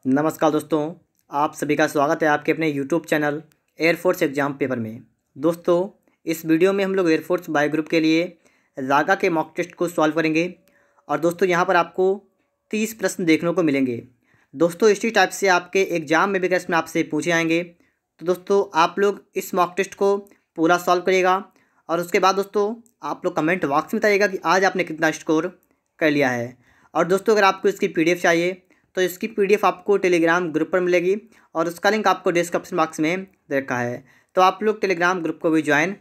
नमस्कार दोस्तों, आप सभी का स्वागत है आपके अपने YouTube channel air force exam paper में। दोस्तों, इस वीडियो में हम लोग एयरफोर्स बायो ग्रुप के लिए रागा के मॉक टेस्ट को सॉल्व करेंगे। और दोस्तों, यहाँ पर आपको 30 प्रश्न देखने को मिलेंगे। दोस्तों, इसी टाइप से आपके एग्ज़ाम में भी प्रश्न आपसे पूछे जाएंगे। तो दोस्तों, आप लोग इस मॉक टेस्ट को पूरा सॉल्व करिएगा और उसके बाद दोस्तों आप लोग कमेंट बॉक्स में बताइएगा कि आज आपने कितना स्कोर कर लिया है। और दोस्तों, अगर आपको इसकी PDF चाहिए तो इसकी PDF आपको टेलीग्राम ग्रुप पर मिलेगी और उसका लिंक आपको डिस्क्रिप्शन बॉक्स में दे रखा है। तो आप लोग टेलीग्राम ग्रुप को भी ज्वाइन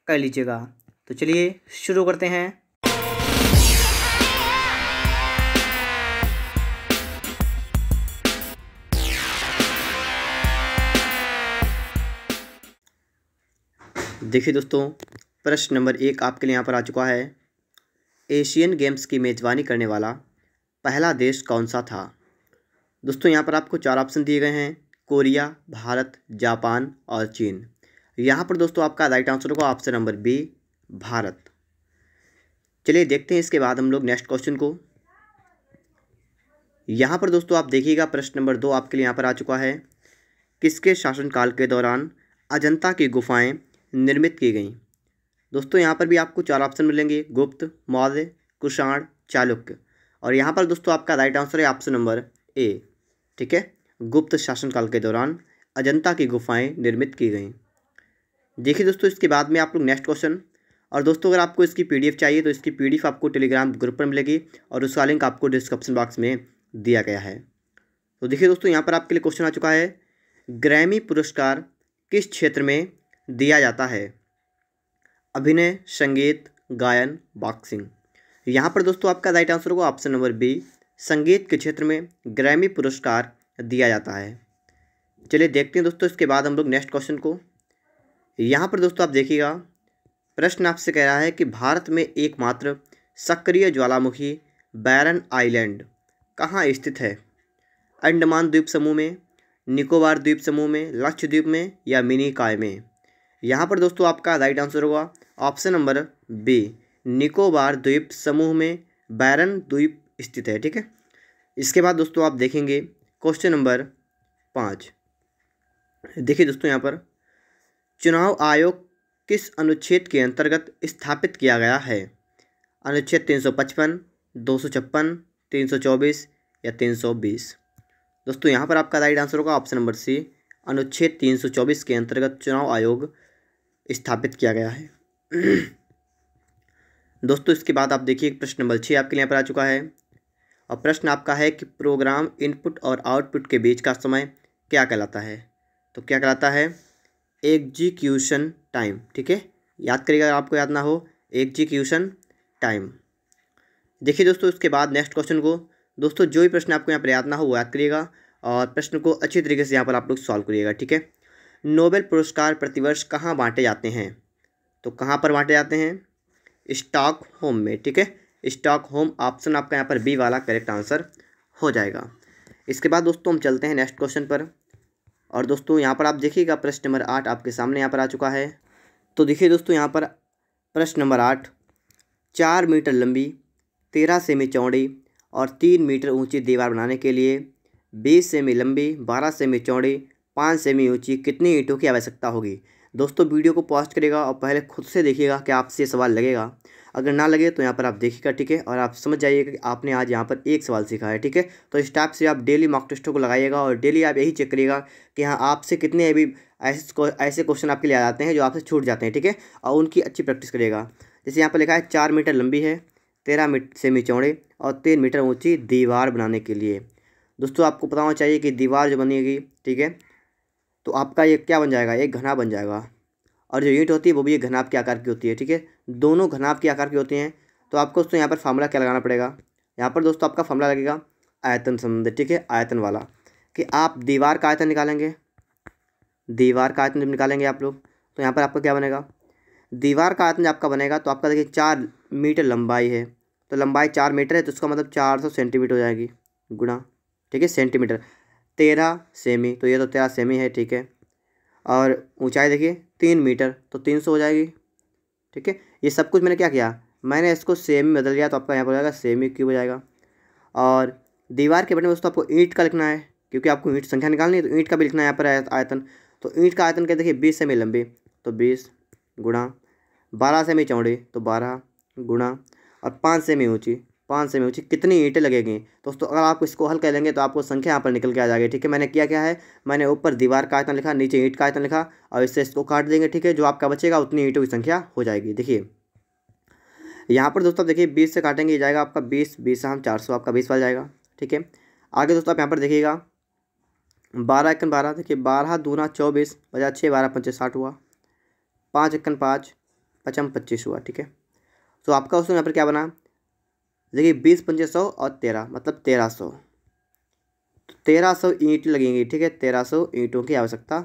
कर लीजिएगा। तो चलिए शुरू करते हैं। देखिए दोस्तों, प्रश्न नंबर 1 आपके लिए यहाँ पर आ चुका है। एशियन गेम्स की मेज़बानी करने वाला पहला देश कौन सा था? दोस्तों, यहाँ पर आपको 4 ऑप्शन दिए गए हैं: कोरिया, भारत, जापान और चीन। यहाँ पर दोस्तों आपका राइट आंसर होगा ऑप्शन नंबर बी, भारत। चलिए देखते हैं इसके बाद हम लोग नेक्स्ट क्वेश्चन को। यहाँ पर दोस्तों आप देखिएगा, प्रश्न नंबर 2 आपके लिए यहाँ पर आ चुका है। किसके शासनकाल के दौरान अजंता की गुफाएं निर्मित की गईं? दोस्तों, यहाँ पर भी आपको 4 ऑप्शन मिलेंगे: गुप्त, मौर्य, कुषाण, चालुक्य। और यहाँ पर दोस्तों आपका राइट आंसर है ऑप्शन नंबर ए, ठीक है। गुप्त शासनकाल के दौरान अजंता की गुफाएं निर्मित की गईं। देखिए दोस्तों, इसके बाद में आप लोग नेक्स्ट क्वेश्चन। और दोस्तों, अगर आपको इसकी PDF चाहिए तो इसकी PDF आपको टेलीग्राम ग्रुप पर मिलेगी और उसका लिंक आपको डिस्क्रिप्शन बॉक्स में दिया गया है। तो देखिए दोस्तों, यहाँ पर आपके लिए क्वेश्चन आ चुका है। ग्रैमी पुरस्कार किस क्षेत्र में दिया जाता है? अभिनय, संगीत, गायन, बॉक्सिंग। यहाँ पर दोस्तों आपका राइट आंसर होगा ऑप्शन नंबर बी, संगीत के क्षेत्र में ग्रैमी पुरस्कार दिया जाता है। चलिए देखते हैं दोस्तों इसके बाद हम लोग नेक्स्ट क्वेश्चन को। यहाँ पर दोस्तों आप देखिएगा, प्रश्न आपसे कह रहा है कि भारत में एकमात्र सक्रिय ज्वालामुखी बैरन आइलैंड कहाँ स्थित है? अंडमान द्वीप समूह में, निकोबार द्वीप समूह में, लक्षद्वीप में या मिनीकॉय में? यहाँ पर दोस्तों आपका राइट आंसर होगा ऑप्शन नंबर बी, निकोबार द्वीप समूह में बैरन द्वीप स्थित है, ठीक है। इसके बाद दोस्तों आप देखेंगे क्वेश्चन नंबर 5। देखिए दोस्तों, यहाँ पर चुनाव आयोग किस अनुच्छेद के अंतर्गत स्थापित किया गया है? अनुच्छेद 355, 256, 324 या 320? दोस्तों, यहाँ पर आपका राइट आंसर होगा ऑप्शन नंबर सी, अनुच्छेद 324 के अंतर्गत चुनाव आयोग स्थापित किया गया है। दोस्तों, इसके बाद आप देखिए प्रश्न नंबर 6 आपके लिए यहाँ पर आ चुका है। और प्रश्न आपका है कि प्रोग्राम इनपुट और आउटपुट के बीच का समय क्या कहलाता है? तो क्या कहलाता है? एग्जीक्यूशन टाइम, ठीक है। याद करिएगा, अगर आपको याद ना हो, एग्जीक्यूशन टाइम। देखिए दोस्तों, इसके बाद नेक्स्ट क्वेश्चन को। दोस्तों, जो भी प्रश्न आपको यहाँ पर याद ना हो वो याद करिएगा और प्रश्न को अच्छी तरीके से यहाँ पर आप लोग सॉल्व करिएगा, ठीक है। नोबेल पुरस्कार प्रतिवर्ष कहाँ बांटे जाते हैं? तो कहाँ पर बांटे जाते हैं? स्टॉकहोम में, ठीक है। स्टॉकहोम ऑप्शन आपका यहाँ पर बी वाला करेक्ट आंसर हो जाएगा। इसके बाद दोस्तों हम चलते हैं नेक्स्ट क्वेश्चन पर। और दोस्तों यहाँ पर आप देखिएगा, प्रश्न नंबर 8 आपके सामने यहाँ पर आ चुका है। तो देखिए दोस्तों, यहाँ पर प्रश्न नंबर 8, 4 मीटर लंबी, 13 सेमी चौड़ी और 3 मीटर ऊंची दीवार बनाने के लिए 20 सेमी लंबी, 12 सेमी चौड़ी, 5 सेमी ऊंची कितनी ईंटों की आवश्यकता होगी? दोस्तों, वीडियो को पॉज करिएगा और पहले खुद से देखिएगा कि आपसे ये सवाल लगेगा। अगर ना लगे तो यहाँ पर आप देखिएगा, ठीक है। और आप समझ जाइएगा कि आपने आज यहाँ पर एक सवाल सीखा है, ठीक है। तो इस टाइप से आप डेली मॉक टेस्टों को लगाइएगा और डेली आप यही चेक करिएगा कि हाँ, आपसे कितने अभी ऐसे क्वेश्चन आपके लिए आ जाते हैं जो आपसे छूट जाते हैं, ठीक है। और उनकी अच्छी प्रैक्टिस करिएगा। जैसे यहाँ पर लिखा है 4 मीटर लंबी है, 13 सेमी चौड़े और 3 मीटर ऊँची दीवार बनाने के लिए। दोस्तों, आपको पता होना चाहिए कि दीवार जो बनेगी, ठीक है, तो आपका ये क्या बन जाएगा? एक घनाभ बन जाएगा। और जो ईंट होती है वो भी एक घनाभ के आकार की होती है, ठीक है। दोनों घनाभ के आकार की होती हैं। तो आपको दोस्तों यहाँ पर फार्मूला क्या लगाना पड़ेगा? यहाँ पर दोस्तों आपका फार्मूला लगेगा आयतन संबंध, ठीक है, आयतन वाला। कि आप दीवार का आयतन निकालेंगे, दीवार का आयतन जब निकालेंगे आप लोग, तो यहाँ पर आपका क्या बनेगा? दीवार का आयतन आपका बनेगा, तो आपका देखिए 4 मीटर लंबाई है, तो लंबाई 4 मीटर है, तो उसका मतलब 400 सेंटीमीटर हो जाएगी गुणा, ठीक है, सेंटीमीटर। 13 सेमी, तो ये तो 13 सेमी है, ठीक है। और ऊंचाई देखिए 3 मीटर, तो 300 हो जाएगी, ठीक है। ये सब कुछ मैंने क्या किया? मैंने इसको सेमी में बदल दिया, तो आपका यहाँ पर हो जाएगा सेमी क्यूब हो जाएगा। और दीवार के बने में दोस्तों आपको ईंट का लिखना है क्योंकि आपको ईंट संख्या निकालनी है तो ईंट का भी लिखना है यहाँ पर आयतन। तो ईंट का आयतन क्या देखिए 20 सेमी लंबी, तो 20 गुणा 12 सेमी चौड़ी, तो 12 गुणा और 5 सेमी ऊँची, 5 सेमी ऊँची, कितनी ईंटें लगेंगी दोस्तों। अगर आप इसको हल कर लेंगे तो आपको संख्या यहाँ पर निकल के आ जाएगी। ठीक है, मैंने क्या है, मैंने ऊपर दीवार का आयतन लिखा, नीचे ईंट का आयतन लिखा और इससे इसको काट देंगे। ठीक है, जो आपका बचेगा उतनी ईंटों की संख्या हो जाएगी। देखिए यहाँ पर दोस्तों देखिए 20 से काटेंगे, ये जाएगा आपका 20, 20 हम 400, आपका 20 वाला जाएगा। ठीक है, आगे दोस्तों आप यहाँ पर देखिएगा 12 एकन 12, देखिए 12 दूना 24 बजा 6, 12 पंचे 60 हुआ, 5 एकन 5 पचम 25 हुआ। ठीक है, तो आपका दोस्तों यहाँ पर क्या बना, देखिए 20 पंचे 100 और 13 मतलब 1300, 1300 ईंट लगेंगी। ठीक है, 1300 ईंटों की आवश्यकता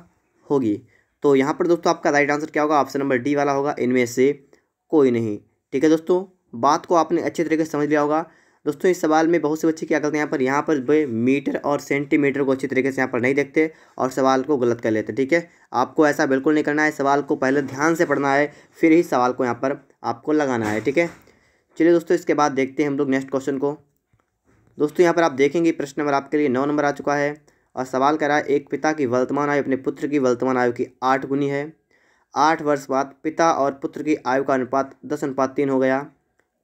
होगी। तो यहाँ पर दोस्तों आपका राइट आंसर क्या होगा, ऑप्शन नंबर डी वाला होगा, इनमें से कोई नहीं। ठीक है दोस्तों, बात को आपने अच्छे तरीके से समझ लिया होगा। दोस्तों इस सवाल में बहुत से बच्चे क्या करते हैं, यहाँ पर वे मीटर और सेंटीमीटर को अच्छी तरीके से यहाँ पर नहीं देखते और सवाल को गलत कर लेते। ठीक है, आपको ऐसा बिल्कुल नहीं करना है, सवाल को पहले ध्यान से पढ़ना है, फिर ही सवाल को यहाँ पर आपको लगाना है। ठीक है, चलिए दोस्तों इसके बाद देखते हैं हम लोग नेक्स्ट क्वेश्चन को। दोस्तों यहाँ पर आप देखेंगे प्रश्न नंबर आपके लिए 9 नंबर आ चुका है और सवाल करा है, एक पिता की वर्तमान आयु अपने पुत्र की वर्तमान आयु की 8 गुनी है। 8 वर्ष बाद पिता और पुत्र की आयु का अनुपात 10:3 हो गया।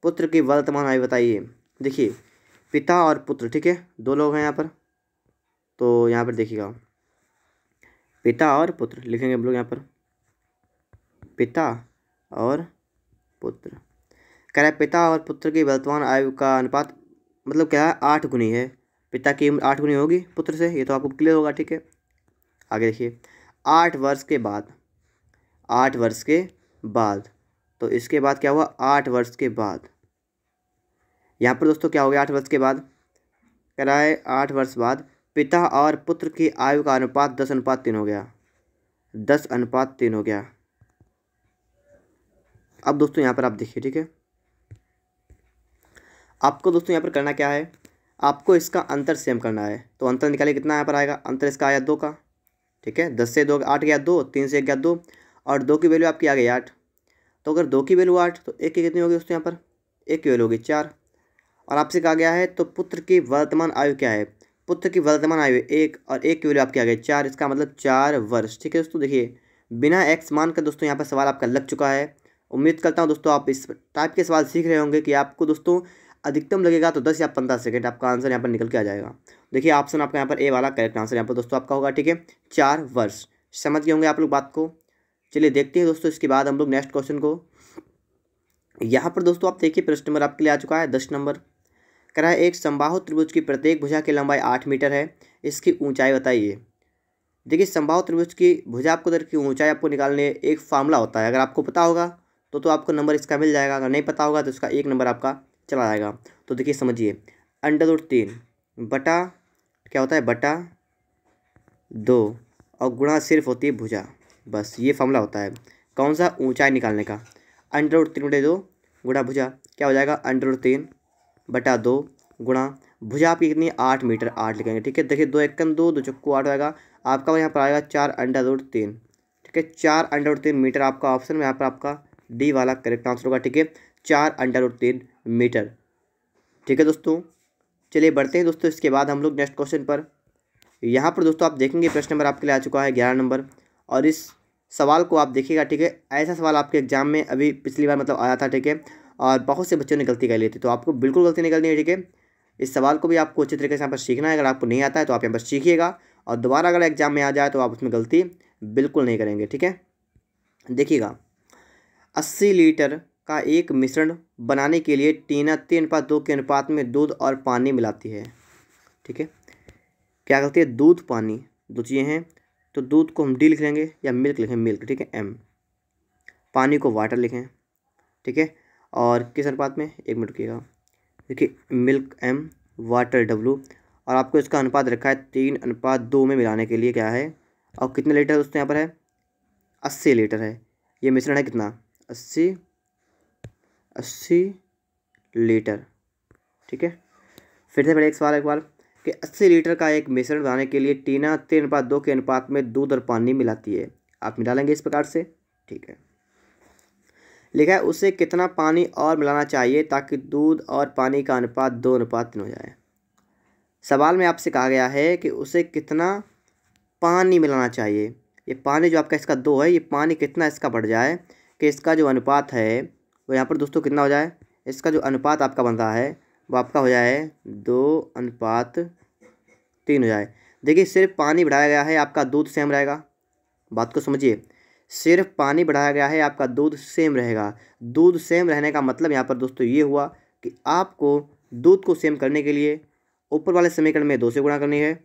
पुत्र की वर्तमान आयु बताइए। देखिए पिता और पुत्र, ठीक है, दो लोग हैं यहाँ पर, तो यहाँ पर देखिएगा पिता और पुत्र लिखेंगे हम लोग यहाँ पर, पिता और पुत्र। कह रहा है पिता और पुत्र की वर्तमान आयु का अनुपात मतलब क्या है, 8 गुनी है। पिता की उम्र 8 गुनी होगी पुत्र से, ये तो आपको क्लियर होगा। ठीक है, आगे देखिए 8 वर्ष के बाद, 8 वर्ष के बाद, तो इसके बाद क्या हुआ, 8 वर्ष के बाद, यहाँ पर दोस्तों क्या हो गया 8 वर्ष के बाद, कह रहा है 8 वर्ष बाद पिता और पुत्र की आयु का अनुपात 10:3 हो गया, 10:3 हो गया। अब दोस्तों यहाँ पर आप देखिए, ठीक है, आपको दोस्तों यहाँ पर करना क्या है, आपको इसका अंतर सेम करना है। तो अंतर निकालिए, कितना यहाँ पर आएगा, अंतर इसका आया 2 का। ठीक है, 10 से 2 8 गया 2, 3 से 1 गया 2 और 2 की वैल्यू आपकी आ गई 8। तो अगर 2 की वैल्यू 8 तो 1 की कितनी होगी दोस्तों, यहाँ पर 1 की वैल्यू होगी 4। और आपसे कहा गया है तो पुत्र की वर्तमान आयु क्या है, पुत्र की वर्तमान आयु 1 और 1 की वैल्यू आपकी आ गई 4, इसका मतलब 4 वर्ष। ठीक है दोस्तों, देखिए बिना एक्स मान कर दोस्तों यहाँ पर सवाल आपका लग चुका है। उम्मीद करता हूँ दोस्तों आप इस टाइप के सवाल सीख रहे होंगे कि आपको दोस्तों अधिकतम लगेगा तो 10 या 15 सेकंड आपका आंसर यहाँ पर निकल के आ जाएगा। देखिए ऑप्शन आपका यहाँ पर ए वाला करेक्ट आंसर यहाँ पर दोस्तों आपका होगा। ठीक है, 4 वर्ष। समझ गए होंगे आप लोग बात को। चलिए देखते हैं दोस्तों इसके बाद हम लोग नेक्स्ट क्वेश्चन को। यहाँ पर दोस्तों आप देखिए प्रश्न नंबर आपके लिए आ चुका है 10 नंबर। कह रहा है एक समबाहु त्रिभुज की प्रत्येक भुजा की लंबाई 8 मीटर है, इसकी ऊंचाई बताइए। देखिए समबाहु त्रिभुज की भुजा आपको की ऊंचाई आपको निकालने एक फार्मूला होता है, अगर आपको पता होगा तो आपको नंबर इसका मिल जाएगा, अगर नहीं पता होगा तो इसका 1 नंबर आपका चला जाएगा। तो देखिए समझिए, √3 बटा क्या होता है, बटा 2 और गुणा सिर्फ होती है भुजा, बस ये फार्मूला होता है कौन सा, ऊंचाई निकालने का। √3 बटे 2 गुणा भुजा क्या हो जाएगा, √3 बटा 2 गुणा भुजा आपकी कितनी 8 मीटर, 8 लिखेंगे। ठीक है, देखिए 2 एकम 2, 2 चक्कू 8 आएगा, आपका यहाँ पर आएगा 4√3। ठीक है, 4√3 मीटर आपका ऑप्शन में यहाँ पर आपका डी वाला करेक्ट आंसर होगा। ठीक है, 4√3 मीटर। ठीक है दोस्तों, चलिए बढ़ते हैं दोस्तों इसके बाद हम लोग नेक्स्ट क्वेश्चन पर। यहाँ पर दोस्तों आप देखेंगे प्रश्न नंबर आपके लिए आ चुका है 11 नंबर और इस सवाल को आप देखिएगा। ठीक है, ऐसा सवाल आपके एग्जाम में अभी पिछली बार मतलब आया था। ठीक है, और बहुत से बच्चों ने गलती कर ली थी, तो आपको बिल्कुल गलती नहीं करनी है। ठीक है, इस सवाल को भी आपको अच्छी तरीके से यहाँ पर सीखना है। अगर आपको नहीं आता है तो आप यहाँ पर सीखिएगा और दोबारा अगर एग्जाम में आ जाए तो आप उसमें गलती बिल्कुल नहीं करेंगे। ठीक है, देखिएगा 80 लीटर का एक मिश्रण बनाने के लिए टीना 3:2 के अनुपात में दूध और पानी मिलाती है। ठीक है, क्या करती है, दूध पानी दो चीज़ें हैं, तो दूध को हम डी लिख लेंगे या मिल्क लिखें, मिल्क। ठीक है, एम, पानी को वाटर लिखें। ठीक है, और किस अनुपात में, 1 मिनट रुकिएगा, देखिए मिल्क एम, वाटर डब्लू, और आपको इसका अनुपात रखा है 3:2 में मिलाने के लिए क्या है, और कितने लीटर दोस्तों यहाँ पर है, 80 लीटर है। ये मिश्रण है कितना, 80 लीटर। ठीक है, फिर से पहले एक सवाल एक बार कि 80 लीटर का एक मिश्रण बनाने के लिए टीना 3:2 के अनुपात में दूध और पानी मिलाती है। आप मिला लेंगे इस प्रकार से। ठीक है, लिखा है उसे कितना पानी और मिलाना चाहिए ताकि दूध और पानी का अनुपात 2:3 हो जाए। सवाल में आपसे कहा गया है कि उसे कितना पानी मिलाना चाहिए। ये पानी जो आपका इसका 2 है, ये पानी कितना इसका बढ़ जाए कि इसका जो अनुपात है वो यहाँ पर दोस्तों कितना हो जाए। इसका जो अनुपात आपका बन रहा है वो आपका हो जाए 2:3 हो जाए। देखिए सिर्फ पानी बढ़ाया गया है, आपका दूध सेम रहेगा। बात को समझिए, सिर्फ पानी बढ़ाया गया है, आपका दूध सेम रहेगा। दूध सेम रहने का मतलब यहाँ पर दोस्तों ये हुआ कि आपको दूध को सेम करने के लिए ऊपर वाले समीकरण में 2 से गुणा करनी है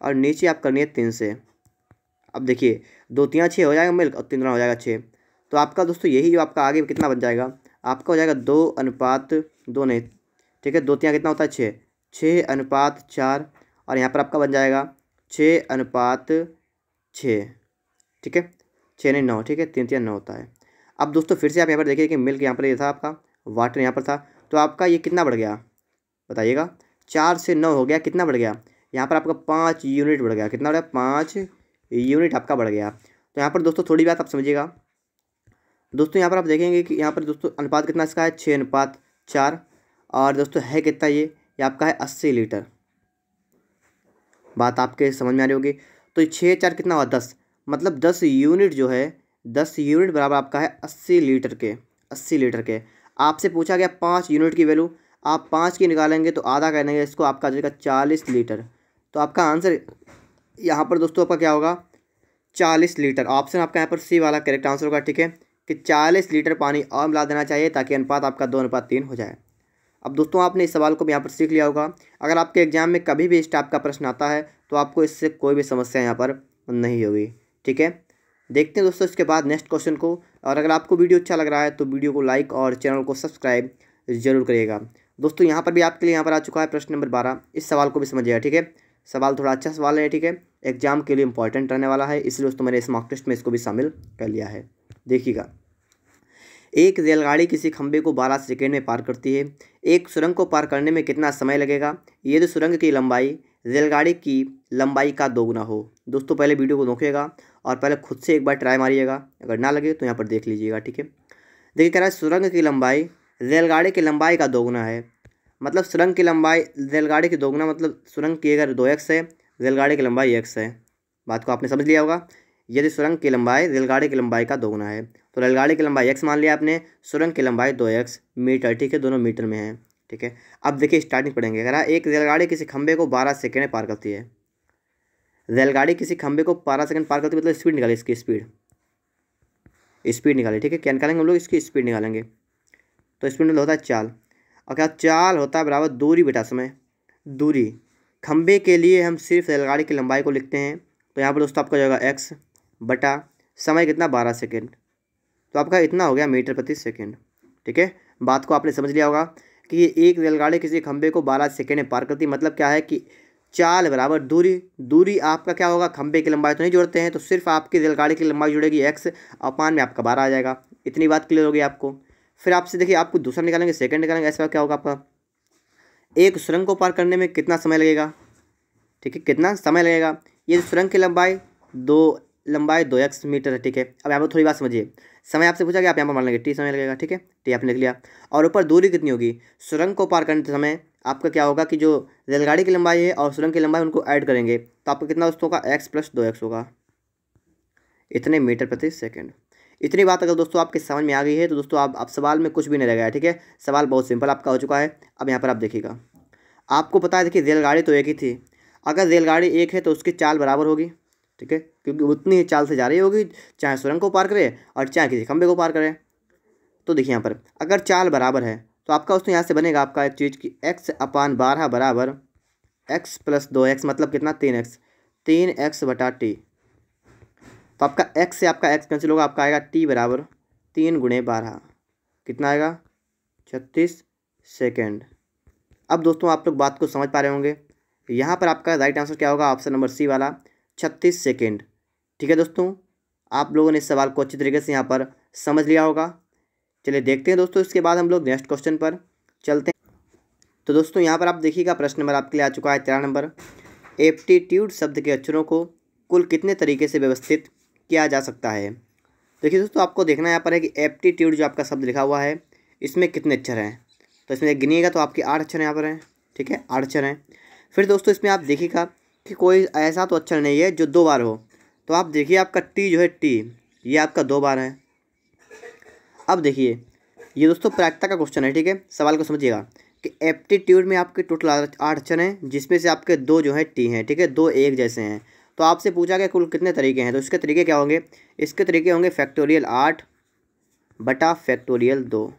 और नीचे आप करनी है 3 से। अब देखिए 2 3 6 हो जाएगा मिल्क और 3 हो जाएगा 6। तो आपका दोस्तों यही जो आपका आगे कितना बन जाएगा, आपका हो जाएगा 2:2 नहीं, ठीक है। 2 3 कितना होता है 6, 6:4 और यहाँ पर आपका बन जाएगा 6:6, ठीक है। 6 नहीं 9, ठीक है। 3 3 9 होता है। अब दोस्तों फिर से आप यहाँ पर देखिए कि मिल्क यहाँ पर ये था आपका, वाटर यहाँ पर था, तो आपका ये कितना बढ़ गया बताइएगा। 4 से 9 हो गया, कितना बढ़ गया यहाँ पर आपका 5 यूनिट बढ़ गया। कितना बढ़ गया 5 यूनिट आपका बढ़ गया। तो यहाँ पर दोस्तों थोड़ी बात आप समझिएगा दोस्तों। यहाँ पर आप देखेंगे कि यहाँ पर दोस्तों अनुपात कितना इसका है 6:4 और दोस्तों है कितना ये आपका है 80 लीटर। बात आपके समझ में आ रही होगी। तो 6 4 कितना हुआ 10, मतलब 10 यूनिट जो है 10 यूनिट बराबर आपका है 80 लीटर के। 80 लीटर के आपसे पूछा गया 5 यूनिट की वैल्यू, आप 5 की निकालेंगे तो आधा कर देंगे इसको, आपका आ जाएगा 40 लीटर। तो आपका आंसर यहाँ पर दोस्तों आपका क्या होगा 40 लीटर। ऑप्शन आपका यहाँ पर सी वाला करेक्ट आंसर होगा, ठीक है, कि 40 लीटर पानी और मिला देना चाहिए ताकि अनुपात आपका 2:3 हो जाए। अब दोस्तों आपने इस सवाल को भी यहाँ पर सीख लिया होगा। अगर आपके एग्जाम में कभी भी इस टाइप का प्रश्न आता है तो आपको इससे कोई भी समस्या यहाँ पर नहीं होगी, ठीक है। देखते हैं दोस्तों इसके बाद नेक्स्ट क्वेश्चन को। और अगर आपको वीडियो अच्छा लग रहा है तो वीडियो को लाइक और चैनल को सब्सक्राइब जरूर करिएगा। दोस्तों यहाँ पर भी आपके लिए यहाँ पर आ चुका है प्रश्न नंबर 12। इस सवाल को भी समझिएगा, ठीक है। सवाल थोड़ा अच्छा सवाल है, ठीक है, एग्जाम के लिए इंपॉर्टेंट रहने वाला है, इसलिए दोस्तों मैंने इस मॉक टेस्ट में इसको भी शामिल कर लिया है। देखिएगा, एक रेलगाड़ी किसी खंभे को 12 सेकेंड में पार करती है। एक सुरंग को पार करने में कितना समय लगेगा यदि सुरंग की लंबाई रेलगाड़ी की लंबाई का 2 गुना हो। दोस्तों पहले वीडियो को देखिएगा और पहले खुद से एक बार ट्राई मारिएगा, अगर ना लगे तो यहाँ पर देख लीजिएगा, ठीक है। देखिए कह रहा है सुरंग की लंबाई रेलगाड़ी की लंबाई का 2 गुना है, मतलब सुरंग की लंबाई रेलगाड़ी की 2 गुना, मतलब सुरंग की अगर 2x है, रेलगाड़ी की लंबाई x है। बात को आपने समझ लिया होगा। यदि सुरंग की लंबाई रेलगाड़ी की लंबाई का 2 गुना है तो रेलगाड़ी की लंबाई x मान लिया आपने, सुरंग की लंबाई 2x मीटर, ठीक है, दोनों मीटर में है, ठीक है। अब देखिए स्टार्टिंग पढ़ेंगे। कह रहा है एक रेलगाड़ी किसी खंभे को 12 सेकेंड में पार करती है। रेलगाड़ी किसी खंभे को 12 सेकेंड पार करती है, मतलब स्पीड निकाले, इसकी स्पीड निकाले, ठीक है। क्या निकालेंगे हम लोग, इसकी स्पीड निकालेंगे। तो स्पीड मतलब होता है चाल, और क्या चाल होता है बराबर दूरी बेटा समय। दूरी खंभे के लिए हम सिर्फ रेलगाड़ी की लंबाई को लिखते हैं, तो यहाँ पर दोस्तों आपका जाएगा x बटा समय कितना 12 सेकेंड, तो आपका इतना हो गया मीटर प्रति सेकेंड, ठीक है। बात को आपने समझ लिया होगा कि ये एक रेलगाड़ी किसी खंभे को 12 सेकेंड में पार करती, मतलब क्या है कि चाल बराबर दूरी। दूरी आपका क्या होगा, खंभे की लंबाई तो नहीं जोड़ते हैं, तो सिर्फ आपकी रेलगाड़ी की लंबाई जुड़ेगी x, अपान में आपका 12 आ जाएगा। इतनी बात क्लियर होगी आपको। फिर आपसे देखिए आपको दूसरा निकालेंगे, सेकंड निकालेंगे, ऐसा क्या होगा आपका एक सुरंग को पार करने में कितना समय लगेगा, ठीक है, कितना समय लगेगा। ये सुरंग की लंबाई 2x मीटर है, ठीक है। अब यहाँ पर थोड़ी बात समझिए, समय आपसे पूछा गया, आप यहाँ पर मान लेंगे t समय लगेगा, ठीक है, t आपने लिख लिया। और ऊपर दूरी कितनी होगी, सुरंग को पार करने समय आपका क्या होगा कि जो रेलगाड़ी की लंबाई है और सुरंग की लंबाई उनको ऐड करेंगे तो आपका कितना दोस्तों होगा x + 2x होगा, इतने मीटर प्रति सेकेंड। इतनी बात अगर दोस्तों आपके समझ में आ गई है तो दोस्तों आप सवाल में कुछ भी नहीं रह गया, ठीक है। सवाल बहुत सिंपल आपका हो चुका है। अब यहाँ पर आप देखिएगा, आपको पता है देखिए रेलगाड़ी तो एक ही थी, अगर रेलगाड़ी एक है तो उसकी चाल बराबर होगी, ठीक है, क्योंकि उतनी ही चाल से जा रही होगी चाहे सुरंग को पार करे और चाहे किसी खंभे को पार करे। तो देखिए यहाँ पर अगर चाल बराबर है तो आपका उसमें यहाँ से बनेगा आपका एक चीज़ कि x/12 बराबर x + 2x, मतलब कितना 3x, 3x बटा t। तो आपका x से आपका x कैंसिल होगा, आपका आएगा t बराबर 3 × 12, कितना आएगा 36 सेकेंड। अब दोस्तों आप लोग बात को समझ पा रहे होंगे, यहाँ पर आपका राइट आंसर क्या होगा, ऑप्शन नंबर सी वाला 36 सेकेंड, ठीक है। दोस्तों आप लोगों ने इस सवाल को अच्छी तरीके से यहाँ पर समझ लिया होगा। चलिए देखते हैं दोस्तों, इसके बाद हम लोग नेक्स्ट क्वेश्चन पर चलते हैं। तो दोस्तों यहाँ पर आप देखिएगा प्रश्न नंबर आपके लिए आ चुका है 13 नंबर। एप्टीट्यूड शब्द के अक्षरों को कुल कितने तरीके से व्यवस्थित किया जा सकता है। देखिए दोस्तों आपको देखना यहाँ पर है कि एप्टीट्यूड जो आपका शब्द लिखा हुआ है इसमें कितने अक्षर हैं, तो इसमें गिनिएगा तो आपके 8 अक्षर यहाँ पर हैं, ठीक है, 8 अक्षर हैं। फिर दोस्तों इसमें आप देखिएगा कि कोई ऐसा तो अक्षर नहीं है जो 2 बार हो। तो आप देखिए आपका टी जो है टी, ये आपका 2 बार है। अब देखिए ये दोस्तों प्रायिकता का क्वेश्चन है, ठीक है। सवाल को समझिएगा कि एप्टीट्यूड में आपके टोटल 8 अक्षर हैं, जिसमें से आपके 2 जो है टी हैं, ठीक है, 2 एक जैसे हैं। तो आपसे पूछा गया कुल कितने तरीके हैं, तो इसके तरीके क्या होंगे? इसके तरीके होंगे फैक्टोरियल 8 बटा फैक्टोरियल 2।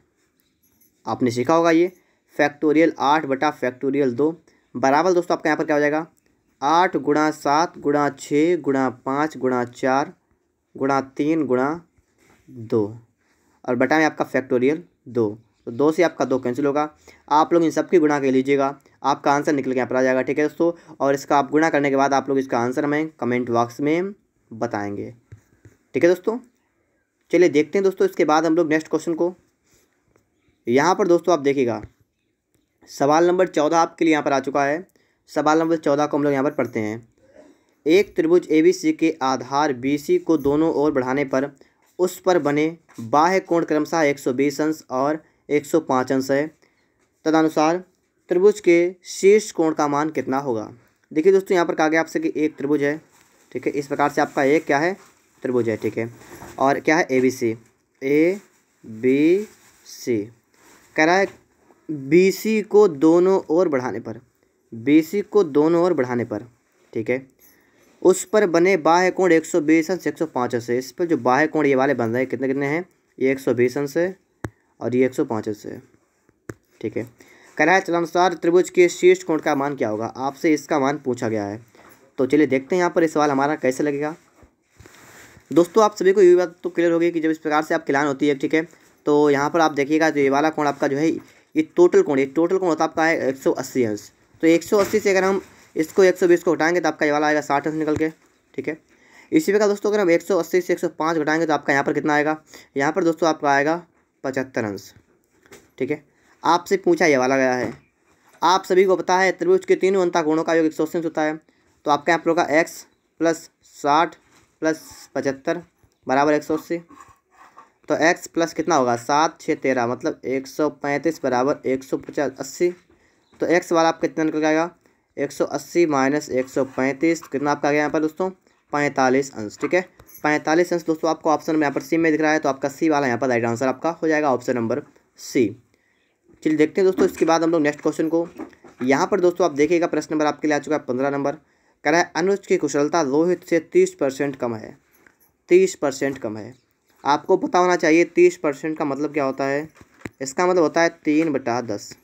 आपने सीखा होगा ये फैक्टोरियल 8 बटा फैक्टोरियल 2 बराबर दोस्तों आपका यहाँ पर क्या हो जाएगा? 8 गुणा 7 गुणा 6 गुणा 5 गुणा 4 गुणा 3 गुणा 2 और बटा में आपका फैक्टोरियल 2। तो 2 से आपका 2 कैंसिल होगा। आप लोग इन सब की गुणा कर लीजिएगा, आपका आंसर निकल के यहाँ पर आ जाएगा, ठीक है दोस्तों। और इसका आप गुणा करने के बाद आप लोग इसका आंसर हमें कमेंट बॉक्स में बताएंगे, ठीक है दोस्तों। चलिए देखते हैं दोस्तों इसके बाद हम लोग नेक्स्ट क्वेश्चन को। यहाँ पर दोस्तों आप देखिएगा सवाल नंबर 14 आपके लिए यहाँ पर आ चुका है। सवाल नंबर 14 को हम लोग यहाँ पर पढ़ते हैं। एक त्रिभुज ABC के आधार BC को दोनों ओर बढ़ाने पर उस पर बने बाह्य कोण क्रमशः 120 अंश और 105 अंश है। तदनुसार त्रिभुज के शीर्ष कोण का मान कितना होगा? देखिए दोस्तों यहाँ पर कहा गया आपसे कि एक त्रिभुज है, ठीक है। इस प्रकार से आपका एक क्या है? त्रिभुज है, ठीक है। और क्या है? ABC कह रहा है BC को दोनों ओर बढ़ाने पर, BC को दोनों ओर बढ़ाने पर, ठीक है, उस पर बने बाह्य कोण 120 अंश 105 अंश है। इस पर जो बाह्य कोण ये वाले बन रहे हैं कितने कितने हैं? ये 120 अंश है और ये 105 अंश है, ठीक है। कह रहा है तदनुसार त्रिभुज के शीर्ष कोण का मान क्या होगा? आपसे इसका मान पूछा गया है। तो चलिए देखते हैं यहाँ पर ये सवाल हमारा कैसे लगेगा। दोस्तों आप सभी को ये बात तो क्लियर होगी कि जब इस प्रकार से आप खिलान होती है, ठीक है, तो यहाँ पर आप देखिएगा तो ये वाला कोण आपका जो है ये टोटल कोण होता है आपका है 180 अंश। तो 180 से अगर हम इसको 120 को घटाएंगे तो आपका ये वाला आएगा 60 अंश निकल के, ठीक है। इसी प्रकार दोस्तों अगर हम 180 से 105 घटाएंगे तो आपका यहाँ पर कितना आएगा? यहाँ पर दोस्तों आपका आएगा 75 अंश, ठीक है। आपसे पूछा ये वाला गया है। आप सभी को पता है त्रिभुज के तीनों अंतःकोणों का योग 180 अंश होता है। तो आपका यहाँ पर होगा x प्लस 60 प्लस 75 बराबर 180। तो x प्लस कितना होगा? 7 6 13 मतलब 135 बराबर 180। तो x वाला आपका कितना निकल जाएगा? 180 माइनस 135 कितना आपका आ गया यहाँ पर दोस्तों? 45 अंश, ठीक है। 45 अंश दोस्तों आपको ऑप्शन में यहाँ पर सी में दिख रहा है, तो आपका सी वाला यहाँ पर राइट आंसर आपका हो जाएगा ऑप्शन नंबर सी। चलिए देखते हैं दोस्तों इसके बाद हम लोग नेक्स्ट क्वेश्चन को। यहाँ पर दोस्तों आप देखिएगा प्रश्न नंबर आपके लिए आ चुका है 15 नंबर। कह रहा है अनुज की कुशलता रोहित से 30% कम है। 30% कम है। आपको पता होना चाहिए 30% का मतलब क्या होता है? इसका मतलब होता है 3/10।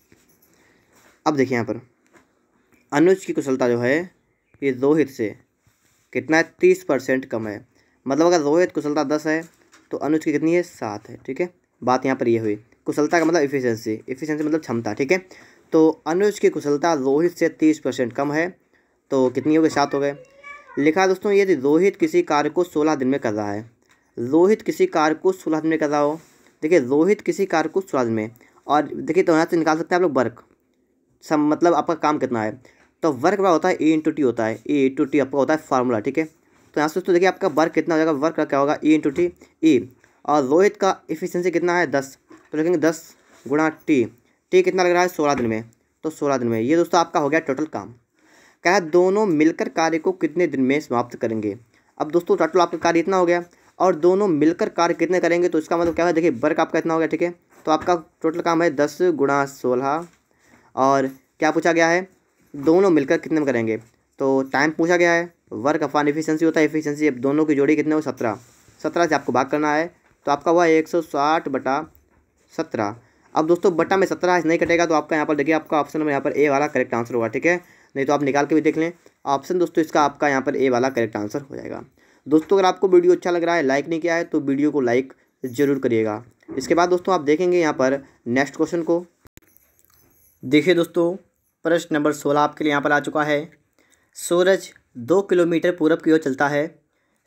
अब देखिए यहाँ पर अनुज की कुशलता जो है ये रोहित से कितना है? 30% कम है। मतलब अगर रोहित कुशलता 10 है तो अनुज की कितनी है? 7 है, ठीक है। बात यहाँ पर ये हुई। कुशलता का मतलब इफिशिएंसी मतलब क्षमता, ठीक है। तो अनुज की कुशलता रोहित से 30% कम है, तो कितनी हो गई? 7 हो गए। लिखा दोस्तों यदि रोहित किसी कार्य को 16 दिन में कर रहा है, रोहित किसी कार्य को 16 दिन में कर रहा हो। देखिए रोहित किसी कार्य को 16 दिन में, और देखिए तो यहाँ से निकाल सकते हैं आप लोग वर्क, सब मतलब आपका काम कितना है। तो वर्क क्या होता है? E इंटू टी होता है। E इंटू टी आपका होता है फार्मूला, ठीक है। तो यहाँ से दोस्तों देखिए आपका वर्क कितना हो जाएगा? वर्क का क्या होगा? E into T E। और रोहित का इफिशिएंसी कितना है? 10। तो लिखेंगे 10 गुणा टी। टी कितना लग रहा है? 16 दिन में। तो 16 दिन में ये दोस्तों आपका हो गया टोटल काम। क्या है? दोनों मिलकर कार्य को कितने दिन में समाप्त करेंगे? अब दोस्तों टोटल आपका कार्य इतना हो गया और दोनों मिलकर कार्य कितने करेंगे, तो इसका मतलब क्या है? देखिए वर्क आपका इतना हो गया, ठीक है। तो आपका टोटल काम है 10 गुणा 16 और क्या पूछा गया है? दोनों मिलकर कितने में करेंगे। तो टाइम पूछा गया है, वर्क अपॉन इफिशिएंसी होता है। इफिशिएंसी अब दोनों की जोड़ी कितने हो? 17। 17 से आपको भाग करना है, तो आपका हुआ 160/17। अब दोस्तों बटा में 17 नहीं कटेगा, तो आपका यहाँ पर देखिए आपका ऑप्शन में यहाँ पर ए वाला करेक्ट आंसर होगा, ठीक है। नहीं तो आप निकाल के भी देख लें ऑप्शन दोस्तों, इसका आपका यहाँ पर ए वाला करेक्ट आंसर हो जाएगा। दोस्तों अगर आपको वीडियो अच्छा लग रहा है, लाइक नहीं किया है तो वीडियो को लाइक ज़रूर करिएगा। इसके बाद दोस्तों आप देखेंगे यहाँ पर नेक्स्ट क्वेश्चन को। देखिए दोस्तों प्रश्न नंबर 16 आपके लिए यहाँ पर आ चुका है। सूरज 2 किलोमीटर पूरब की ओर चलता है,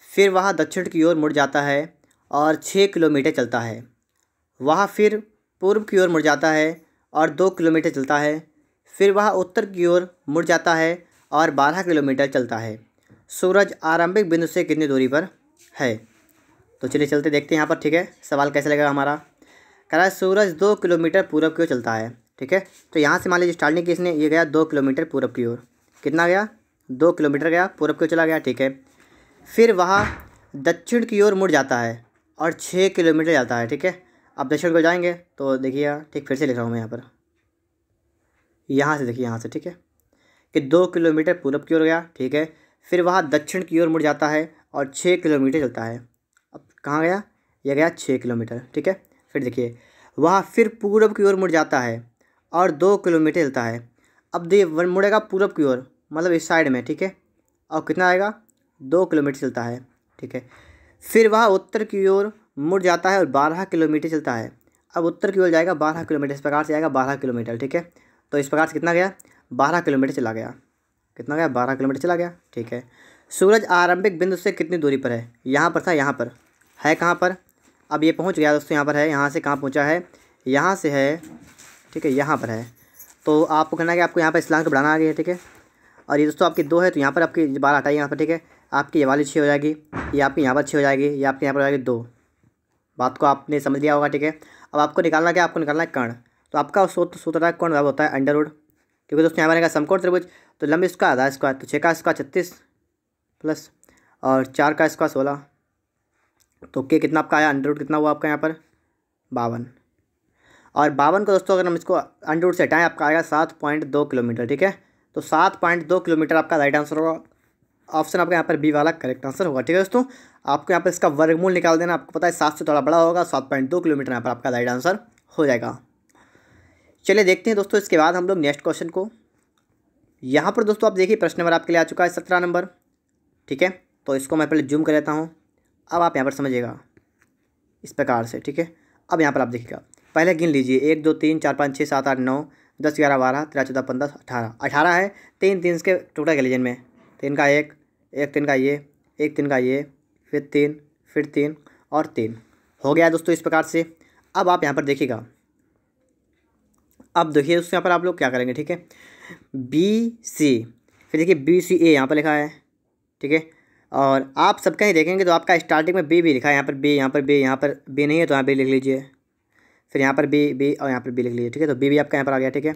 फिर वह दक्षिण की ओर मुड़ जाता है और 6 किलोमीटर चलता है। वह फिर पूर्व की ओर मुड़ जाता है और 2 किलोमीटर चलता है। फिर वह उत्तर की ओर मुड़ जाता है और 12 किलोमीटर चलता है। सूरज आरंभिक बिंदु से कितनी दूरी पर है? तो चलिए चलते देखते हैं यहाँ पर, ठीक है। सवाल कैसे लगेगा हमारा? कह रहा है सूरज 2 किलोमीटर पूरब की ओर चलता है, ठीक है। तो यहाँ से मान लीजिए स्टार्टिंग की इसने ये गया 2 किलोमीटर पूरब की ओर, कितना गया, 2 किलोमीटर गया, पूरब की ओर चला गया, ठीक है। फिर वह दक्षिण की ओर मुड़ जाता है और 6 किलोमीटर जाता है, ठीक है। अब दक्षिण को जाएंगे तो देखिएगा, ठीक, फिर से लिख रहा हूँ मैं यहाँ पर, यहाँ से देखिए, यहाँ से, ठीक है, कि 2 किलोमीटर पूरब की ओर गया, ठीक है। फिर वह दक्षिण की ओर मुड़ जाता है और 6 किलोमीटर चलता है। अब कहाँ गया, यह गया 6 किलोमीटर, ठीक है। फिर देखिए, वह फिर पूरब की ओर मुड़ जाता है और 2 किलोमीटर चलता है। अब देखिए मुड़ेगा पूरब की ओर, मतलब इस साइड में, ठीक है, और कितना आएगा, 2 किलोमीटर चलता है, ठीक है। फिर वह उत्तर की ओर मुड़ जाता है और 12 किलोमीटर चलता है। अब उत्तर की ओर जाएगा 12 किलोमीटर, इस प्रकार से जाएगा 12 किलोमीटर, ठीक है। तो इस प्रकार से कितना गया, 12 किलोमीटर चला गया, कितना गया, 12 किलोमीटर चला गया, ठीक है। सूरज आरंभिक बिंदु से कितनी दूरी पर है, यहाँ पर था, यहाँ पर है, कहाँ पर, अब ये पहुँच गया दोस्तों, यहाँ पर है, यहाँ से कहाँ पहुँचा है, यहाँ से है, ठीक है, यहाँ पर है। तो आपको कहना है कि आपको यहाँ पर स्थिरांक बढ़ाना आ गया है, ठीक है। और ये दोस्तों आपकी 2 है, तो यहाँ पर आपकी 12 हटाइए यहाँ पर, ठीक है। आपकी ये वाली 6 हो जाएगी, ये आपकी यहाँ पर 6 हो जाएगी, ये आपके यहाँ पर हो जाएगी 2। बात को आपने समझ लिया होगा, ठीक है। अब आपको निकालना क्या, आपको निकालना है कर्ण। तो आपका सूत्र कर्ण होता है अंडर रूट, क्योंकि दोस्तों यहाँ बनेगा समकोण त्रिभुज, तो लंब स्क्वायर आधा स्क्वायर, तो 6 का स्क्वायर 36 प्लस और 4 का स्क्वायर 16, तो के कितना आपका आया, अंडर रूट कितना हुआ आपका यहाँ पर 52। और 52 को दोस्तों अगर हम इसको अंडर रूट से हटाएं, आपका आएगा 7.2 किलोमीटर, ठीक है। तो 7.2 किलोमीटर आपका राइट आंसर होगा, ऑप्शन आपका यहाँ पर बी वाला करेक्ट आंसर होगा, ठीक है दोस्तों। आपको यहाँ पर इसका वर्गमूल निकाल देना, आपको पता है 7 से थोड़ा बड़ा होगा, 7.2 किलोमीटर यहाँ पर आपका राइट आंसर हो जाएगा। चलिए देखते हैं दोस्तों, इसके बाद हम लोग नेक्स्ट क्वेश्चन को। यहाँ पर दोस्तों आप देखिए प्रश्न नंबर आपके लिए आ चुका है 17 नंबर, ठीक है। तो इसको मैं पहले जूम कर लेता हूँ, अब आप यहाँ पर समझिएगा इस प्रकार से, ठीक है। अब यहाँ पर आप देखिएगा, पहले गिन लीजिए 1 2 3 4 5 6 7 8 9 10 11 12 13 14 15 18, 18 है, 3 3 के टोटल कर लीजिए इनमें, 3 का 1 1 3 का ये 1 3 का ये, फिर 3 फिर 3 और 3 हो गया दोस्तों इस प्रकार से। अब आप यहाँ पर देखिएगा, अब देखिए दोस्तों यहाँ पर आप लोग क्या करेंगे, ठीक है, बी सी, फिर देखिए बी सी ए यहाँ पर लिखा है, ठीक है। और आप सब कहीं देखेंगे तो आपका स्टार्टिंग में बी भी लिखा है, यहाँ पर बी, यहाँ पर बी, यहाँ पर बी नहीं है तो यहाँ बी लिख लीजिए, फिर यहाँ पर बी बी और यहाँ पर बी लिख लीजिए, ठीक है। तो बी भी आपका यहाँ पर आ गया, ठीक है।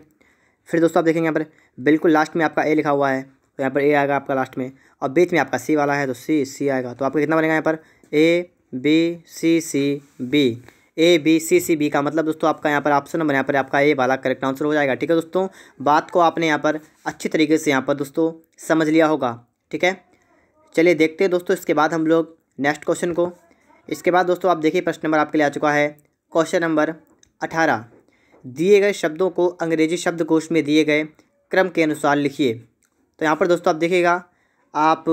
फिर दोस्तों आप देखेंगे यहाँ पर बिल्कुल लास्ट में आपका ए लिखा हुआ है, तो यहाँ पर ए आएगा आपका लास्ट में, और बीच में आपका सी वाला है तो सी आएगा। तो आपका कितना बनेगा यहाँ पर A B C B, A B C B का मतलब दोस्तों आपका यहाँ पर ऑप्शन नंबर यहाँ पर आपका ए वाला करेक्ट आंसर हो जाएगा, ठीक है दोस्तों। बात को आपने यहाँ पर अच्छी तरीके से यहाँ पर दोस्तों समझ लिया होगा, ठीक है। चलिए देखते हैं दोस्तों इसके बाद हम लोग नेक्स्ट क्वेश्चन को। इसके बाद दोस्तों आप देखिए प्रश्न नंबर आपके लिए आ चुका है क्वेश्चन नंबर 18, दिए गए शब्दों को अंग्रेजी शब्दकोश में दिए गए क्रम के अनुसार लिखिए। तो यहाँ पर दोस्तों आप देखिएगा, आप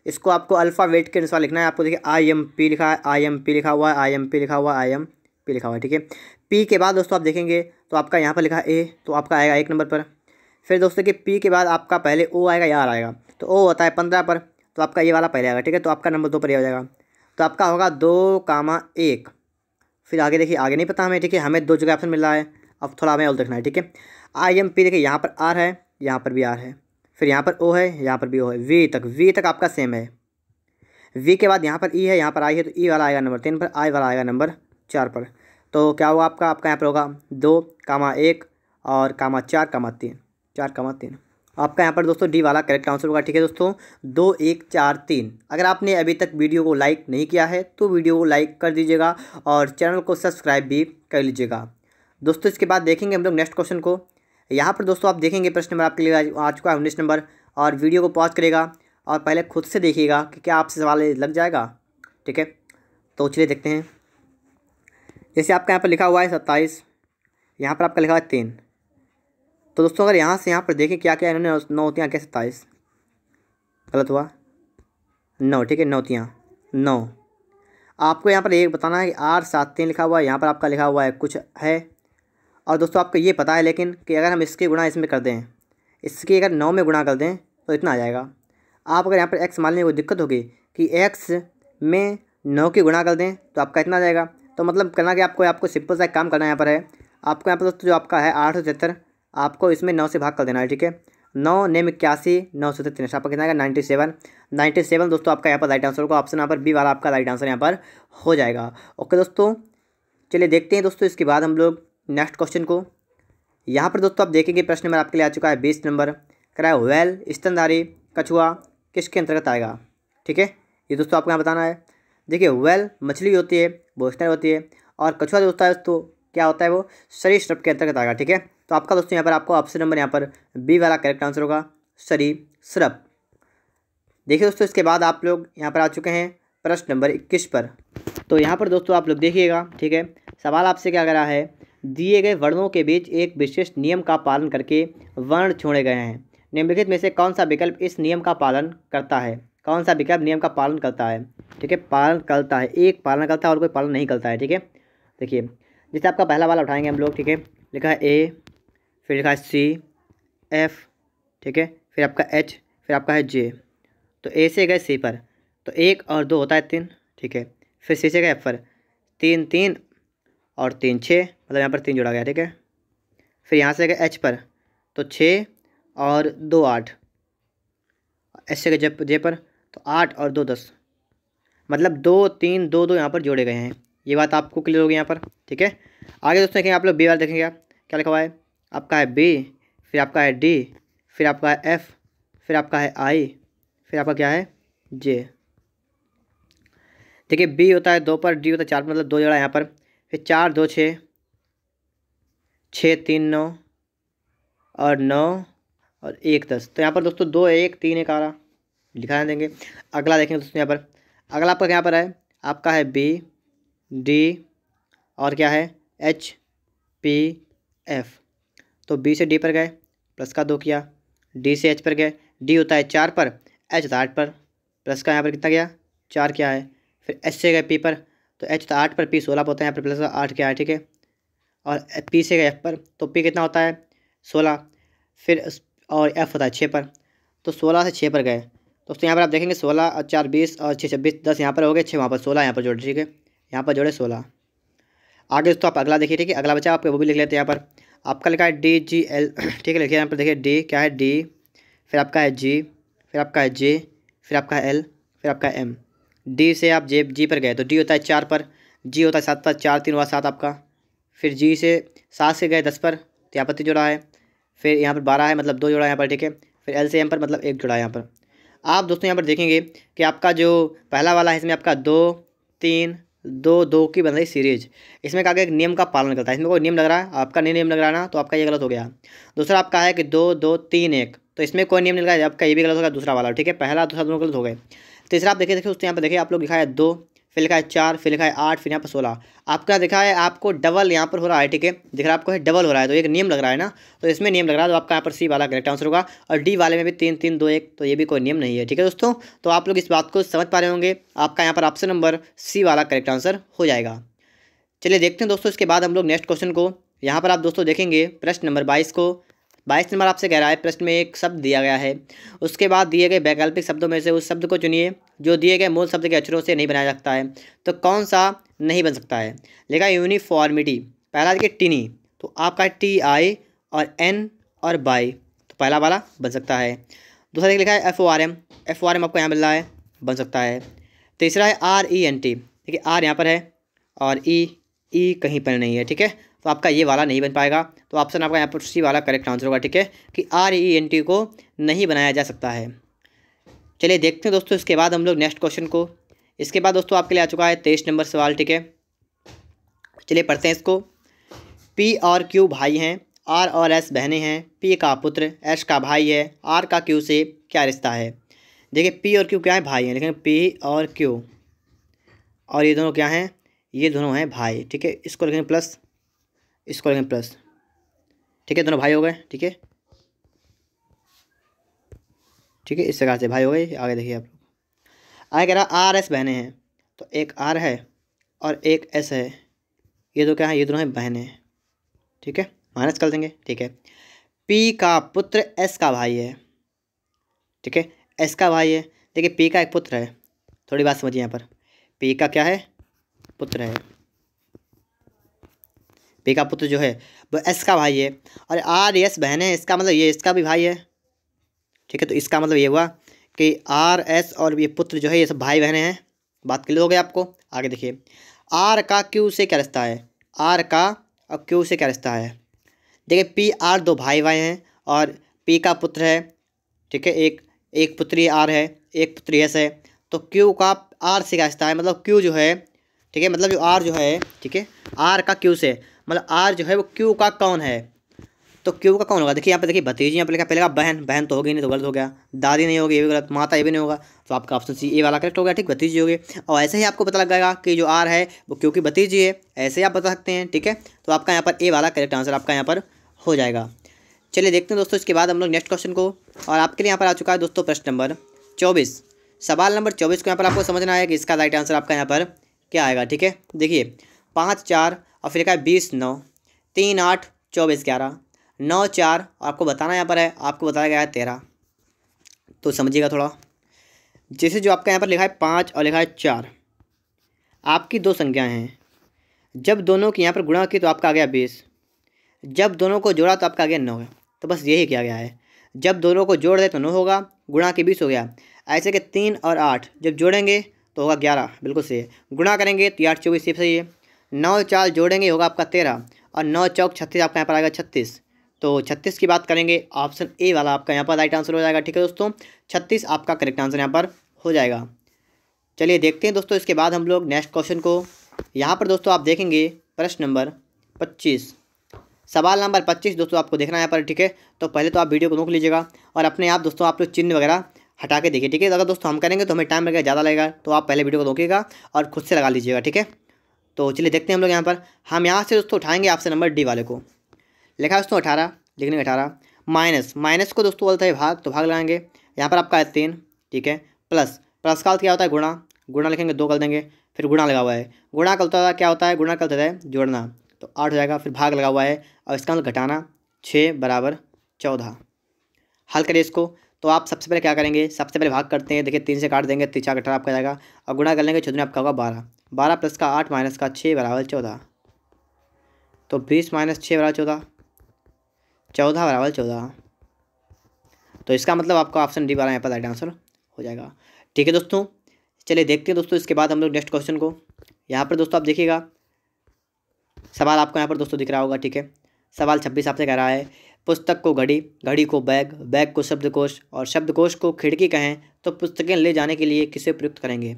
इसको आपको अल्फ़ाबेट के अनुसार लिखना है। आपको देखिए IMP लिखा है, IMP लिखा हुआ है, IMP लिखा हुआ है, IMP लिखा हुआ है, ठीक है। पी के बाद दोस्तों आप देखेंगे तो आपका यहाँ पर लिखा है ए, तो आपका आएगा 1 नंबर पर। फिर दोस्तों कि पी के बाद आपका पहले ओ आएगा या आर आएगा, तो ओ होता है 15 पर, तो आपका ये वाला पहले आएगा, ठीक है। तो आपका नंबर 2 पर ये हो जाएगा, तो आपका होगा 2,1। फिर आगे देखिए, आगे नहीं पता हमें, ठीक है, हमें 2 जगह ऑप्शन मिल रहा है, अब थोड़ा हमें और देखना है, ठीक है। IMP देखिए यहाँ पर आर है, यहाँ पर भी आर है, फिर यहाँ पर ओ है, यहाँ पर भी ओ है, वी तक आपका सेम है। वी के बाद यहाँ पर ई है, यहाँ पर आई है, तो ई वाला आएगा नंबर 3 पर, आई वाला आएगा नंबर 4 पर। तो क्या होगा आपका यहाँ पर होगा 2,1 और 4,3, 4,3। आपका यहाँ पर दोस्तों डी वाला करेक्ट आंसर होगा, ठीक है दोस्तों, 2 1 4 3। अगर आपने अभी तक वीडियो को लाइक नहीं किया है तो वीडियो को लाइक कर दीजिएगा और चैनल को सब्सक्राइब भी कर लीजिएगा दोस्तों। इसके बाद देखेंगे हम लोग नेक्स्ट क्वेश्चन को। यहाँ पर दोस्तों आप देखेंगे प्रश्न नंबर आपके लिए आ चुका है 19 नंबर, और वीडियो को पॉज करेगा और पहले खुद से देखिएगा कि क्या आपसे सवाल लग जाएगा, ठीक है। तो चलिए देखते हैं, जैसे आपका यहाँ पर लिखा हुआ है 27, यहाँ पर आपका लिखा हुआ है 3। तो दोस्तों अगर यहाँ से यहाँ पर देखें क्या क्या इन्होंने 9 तियाँ क्या 27 गलत हुआ, 9, ठीक है, 9 तियाँ 9। आपको यहाँ पर एक बताना है कि 8 7 3 लिखा हुआ है, यहाँ पर आपका लिखा हुआ है कुछ है। और दोस्तों आपको ये पता है लेकिन कि अगर हम इसके गुणा इसमें कर दें, इसके अगर 9 में गुणा कर दें तो इतना आ जाएगा। आप अगर यहाँ पर x मान लें, कोई दिक्कत होगी कि x में 9 की गुणा कर दें तो आपका इतना आ जाएगा। तो मतलब करना कि आपको सिंपल सा काम करना यहाँ पर है। आपको यहाँ पर दोस्तों जो आपका है 873, आपको इसमें 9 से भाग कर देना है, ठीक है। 9 9 81, 9 से 3 आपका कितना आएगा 97 दोस्तों आपका यहाँ पर राइट आंसर होगा, ऑप्शन यहाँ पर बी वाला आपका राइट आंसर यहाँ पर हो जाएगा। ओके दोस्तों, चलिए देखते हैं दोस्तों इसके बाद हम लोग नेक्स्ट क्वेश्चन को। यहाँ पर दोस्तों आप देखेंगे प्रश्न नंबर आपके लिए आ चुका है 20 नंबर। कह रहा है वेल स्तनधारी कछुआ किसके अंतर्गत आएगा। ठीक है, ये दोस्तों आपको यहाँ बताना है। देखिए वेल मछली होती है, वो स्तनधारी होती है, और कछुआ जो होता है तो क्या होता है, वो सरीसृप के अंतर्गत आएगा। ठीक है, तो आपका दोस्तों यहाँ पर आपको ऑप्शन नंबर यहाँ पर बी वाला करेक्ट आंसर होगा, सरीसृप। देखिए दोस्तों इसके बाद आप लोग यहाँ पर आ चुके हैं प्रश्न नंबर 21 पर। तो यहाँ पर दोस्तों आप लोग देखिएगा। ठीक है, सवाल आपसे क्या करा है, दिए गए वर्णों के बीच एक विशेष नियम का पालन करके वर्ण छोड़े गए हैं। निम्नलिखित में से कौन सा विकल्प इस नियम का पालन करता है। कौन सा विकल्प नियम का पालन करता है। ठीक है, पालन करता है, एक पालन करता है और कोई पालन नहीं करता है। ठीक है, देखिए जैसे आपका पहला वाला उठाएंगे हम लोग। ठीक है, लिखा है ए, फिर लिखा है सी, एफ, ठीक है, फिर आपका एच, फिर आपका है जे। तो ए से गए सी पर, तो 1 और 2 होता है 3। ठीक है, फिर सी से गए एफ पर, 3 3 और 3 6, मतलब यहाँ पर 3 जोड़ा गया। ठीक है, फिर यहाँ से गए एच पर, तो 6 और 2 8, एच से गए जे पर, तो 8 और 2 10, मतलब 2 3 2 2 यहाँ पर जोड़े गए हैं। ये बात आपको क्लियर होगी यहाँ पर। ठीक है, आगे दोस्तों देखेंगे आप लोग बी वाला देखेंगे क्या लिखा हुआ है। आपका है बी, फिर आपका है डी, फिर आपका है एफ, फिर आपका है आई, फिर आपका क्या है जे। देखिए बी होता है 2 पर, डी होता है 4 पर, मतलब 2 जोड़ा यहाँ पर, फिर 4 2 6, 6 3 9 और 9 और 1 10। तो यहाँ पर दोस्तों 2 1 3 1 आ रहा, लिखा देंगे। अगला देखेंगे दोस्तों यहाँ पर, अगला आपका यहाँ पर है, आपका है बी, डी और क्या है एच, पी, एफ। तो बी से डी पर गए, प्लस का 2 किया, डी से एच पर गए, डी होता है 4 पर, एच होता है 8 पर, प्लस का यहाँ पर कितना गया 4 क्या है। फिर एच से गए पी पर, तो एच होता है 8 पर, पी 16 पर होता है, यहाँ पर प्लस का 8 क्या है। ठीक है, और पी से गए एफ पर, तो पी कितना होता है 16, फिर और एफ होता है 6 पर, तो 16 से 6 पर गए। दोस्तों यहाँ पर आप देखेंगे 16 और 4 20 और 6 26, 10 यहाँ पर हो गए, 6 वहाँ पर, 16 यहाँ पर जोड़े। ठीक है, यहाँ पर जोड़े 16। आगे दोस्तों आप अगला देखिए। ठीक है, अगला बच्चा आप वो भी लिख लेते हैं। यहाँ पर आपका लिखा है डी जी एल। ठीक है, लिखिए यहाँ पर देखिए डी क्या है, डी, फिर आपका है जी, फिर आपका है जे, फिर आपका है एल, फिर आपका है एम। डी से आप जे जी पर गए, तो डी होता है 4 पर, जी होता है 7 पर, 4 3 हुआ 7 आपका। फिर जी से 7 से गए 10 पर, तो यहाँ पर 3 जोड़ा है, फिर यहाँ पर 12 है, मतलब 2 जोड़ा यहाँ पर। ठीक है, फिर एल से एम पर, मतलब 1 जोड़ा है यहाँ पर। आप दोस्तों यहाँ पर देखेंगे कि आपका जो पहला वाला है इसमें आपका 2 3 2 2 की बन रही सीरीज, इसमें क्या एक नियम का पालन करता है। इसमें कोई नियम लग रहा है, आपका नहीं नियम लग रहा है ना, तो आपका ये गलत हो गया। दूसरा आपका है कि 2 2 3 1, तो इसमें कोई नियम नहीं लग रहा है, आपका ये भी गलत होगा, दूसरा वाला। ठीक है, पहला दूसरा दोनों गलत हो गए। तीसरा आप देखिए दोस्तों यहाँ पर देखिए आप लोग लिखा है 2, फिर लिखा है 4, फिर लिखा है 8, फिर यहाँ पर 16। आपका दिखा है आपको डबल यहाँ पर हो रहा है। ठीक है, दिख रहा है आपको है डबल हो रहा है, तो एक नियम लग रहा है ना, तो इसमें नियम लग रहा है, तो आपका यहाँ पर सी वाला करेक्ट आंसर होगा। और डी वाले में भी 3 3 2 1, तो ये भी कोई नियम नहीं है। ठीक है दोस्तों, तो आप लोग इस बात को समझ पा रहे होंगे, आपका यहाँ पर ऑप्शन नंबर सी वाला करेक्ट आंसर हो जाएगा। चलिए देखते हैं दोस्तों, इसके बाद हम लोग नेक्स्ट क्वेश्चन को। यहाँ पर आप दोस्तों देखेंगे प्रश्न नंबर 22 को। 22 नंबर आपसे कह रहा है, प्रश्न में एक शब्द दिया गया है, उसके बाद दिए गए वैकल्पिक शब्दों में से उस शब्द को चुनिए जो दिए गए मूल शब्द के अक्षरों से नहीं बनाया सकता है। तो कौन सा नहीं बन सकता है। लिखा यूनिफॉर्मिटी, पहला देखिए टिनी, तो आपका टी आई और एन और बाई, तो पहला वाला बन सकता है। दूसरा देखिए लिखा है F O R M, F O R M आपको यहाँ मिल रहा है, बन सकता है। तीसरा है आर ई एन टी, देखिए आर यहाँ पर है और ई कहीं पर नहीं है। ठीक है, तो आपका ये वाला नहीं बन पाएगा, तो ऑप्शन आपका यहाँ पर सी वाला करेक्ट आंसर होगा। ठीक है, कि आर ई एन टी को नहीं बनाया जा सकता है। चलिए देखते हैं दोस्तों इसके बाद हम लोग नेक्स्ट क्वेश्चन को। इसके बाद दोस्तों आपके लिए आ चुका है 23 नंबर सवाल। ठीक है, चलिए पढ़ते हैं इसको। पी और क्यू भाई हैं, आर और एस बहनें हैं, पी का पुत्र एस का भाई है, आर का क्यू से क्या रिश्ता है। देखिए पी और क्यू क्या है, भाई हैं, लेकिन पी और क्यू और ये दोनों क्या हैं, ये दोनों हैं भाई। ठीक है, इसको लिखेंगे प्लस, इसको लिखेंगे प्लस। ठीक है, दोनों भाई हो गए। ठीक है, ठीक है, इस प्रकार से भाई हो गए। आगे देखिए आप लोग, आगे कह रहा आर एस बहनें हैं, तो एक आर है और एक एस है, ये दो क्या है, ये दोनों हैं बहनें। ठीक है, माइनस कर देंगे। ठीक है, पी का पुत्र एस का भाई है। ठीक है, एस का भाई है। देखिए पी का एक पुत्र है, थोड़ी बात समझिए यहाँ पर, पी का क्या है, पुत्र है। पी का पुत्र जो है वो एस का भाई है, और आर एस बहन है, इसका मतलब ये इसका भी भाई है। ठीक है, तो इसका मतलब ये हुआ कि आर एस और ये पुत्र जो है ये सब भाई बहनें हैं। बात क्लियर हो गई आपको। आगे देखिए, आर का क्यू से क्या रिश्ता है, आर का और क्यू से क्या रिश्ता है। देखिए पी आर दो भाई भाई हैं और पी का पुत्र है ठीक है। एक एक पुत्री आर है, एक पुत्री एस है, तो क्यू का आर से क्या रिश्ता है, मतलब क्यू जो है, ठीक है, मतलब जो आर जो है, ठीक है, आर का क्यू से, मतलब आर जो है वो क्यू का कौन है, तो क्यू का कौन होगा। देखिए यहाँ पे देखिए भतीजी, यहाँ पे लिखा, पहले का बहन, बहन तो होगी नहीं तो गलत हो गया, दादी नहीं होगी ये भी गलत, माता ये भी नहीं होगा, तो आपका ऑप्शन सी ए वाला करेक्ट हो गया, ठीक, भतीजी होगी। और ऐसे ही आपको पता लग जाएगा कि जो आर है वो क्यू की भतीजी है, ऐसे ही आप बता सकते हैं, ठीक है। तो आपका यहाँ पर ए वाला करेक्ट आंसर आपका यहाँ पर हो जाएगा। चलिए देखते हैं दोस्तों इसके बाद हम लोग नेक्स्ट क्वेश्चन को, और आपके लिए यहाँ पर आ चुका है दोस्तों प्रश्न नंबर 24। सवाल नंबर 24 को यहाँ पर आपको समझना है कि इसका राइट आंसर आपका यहाँ पर क्या आएगा, ठीक है। देखिए 5 4 और फिर लिखा है 20 9 3 8 24 11 9 4, आपको बताना यहाँ पर है, आपको बताया गया है 13। तो समझिएगा थोड़ा, जैसे जो आपका यहाँ पर लिखा है 5 और लिखा है 4, आपकी दो संख्याएं हैं, जब दोनों की यहाँ पर गुणा की तो आपका आ गया 20, जब दोनों को जोड़ा तो आपका आ गया 9 है। तो बस यही किया गया है, जब दोनों को जोड़ दे तो 9 होगा, गुणा के 20 हो गया। ऐसे कि 3 और 8 जब जोड़ेंगे तो होगा 11, बिल्कुल सही है। गुणा करेंगे तो 8 24 सही है। 9 4 जोड़ेंगे होगा आपका 13, और 9 चौक 36, आपका यहाँ पर आएगा 36। तो 36 की बात करेंगे, ऑप्शन ए वाला आपका यहाँ पर राइट आंसर हो जाएगा, ठीक है दोस्तों। 36 आपका करेक्ट आंसर यहाँ पर हो जाएगा। चलिए देखते हैं दोस्तों इसके बाद हम लोग नेक्स्ट क्वेश्चन को। यहाँ पर दोस्तों आप देखेंगे प्रश्न नंबर 25, सवाल नंबर 25 दोस्तों आपको देखना है यहाँ पर, ठीक है। तो पहले तो आप वीडियो को रोक लीजिएगा और अपने आप दोस्तों आप लोग चिन्ह वगैरह हटा के देखिए, ठीक है। अगर दोस्तों हम करेंगे तो हमें टाइम लगेगा, ज़्यादा लगेगा, तो आप पहले वीडियो को रोकिएगा और खुद से लगा लीजिएगा, ठीक है। तो चलिए देखते हैं हम लोग यहाँ पर, हम यहाँ से दोस्तों उठाएंगे ऑप्शन नंबर डी वाले को। लिखा है दोस्तों 18, लिखने 18, माइनस को दोस्तों बोलता है भाग, तो भाग लगाएंगे, यहाँ पर आपका है 3, ठीक है। प्लस का अर्थ क्या होता है, गुणा लिखेंगे 2 कर देंगे, फिर गुणा लगा हुआ है, गुणा का होता है क्या होता है, गुणा का होता है जोड़ना, तो 8 हो जाएगा, फिर भाग लगा हुआ है और इसका मतलब घटाना, 6 बराबर 14। हल करिए इसको, तो आप सबसे पहले क्या करेंगे, सबसे पहले भाग करते हैं, देखिए 3 से काट देंगे, 3 4 18 आपका जाएगा, और गुणा कर लेंगे, 14 आपका होगा 12, 12 प्लस का 8 माइनस का 6 बराबर 14, तो 20 माइनस 6 बराबर 14, 14 बराबर 14। तो इसका मतलब आपका ऑप्शन डी वाला यहाँ पर राइट आंसर हो जाएगा, ठीक है दोस्तों। चलिए देखते हैं दोस्तों इसके बाद हम लोग नेक्स्ट क्वेश्चन को। यहाँ पर दोस्तों आप देखिएगा, सवाल आपको यहाँ पर दोस्तों दिख रहा होगा, ठीक है। सवाल 26 आपसे कह रहा है, पुस्तक को घड़ी, घड़ी को बैग, बैग को शब्दकोश और शब्दकोश को खिड़की कहें तो पुस्तकें ले जाने के लिए किसे प्रयुक्त करेंगे।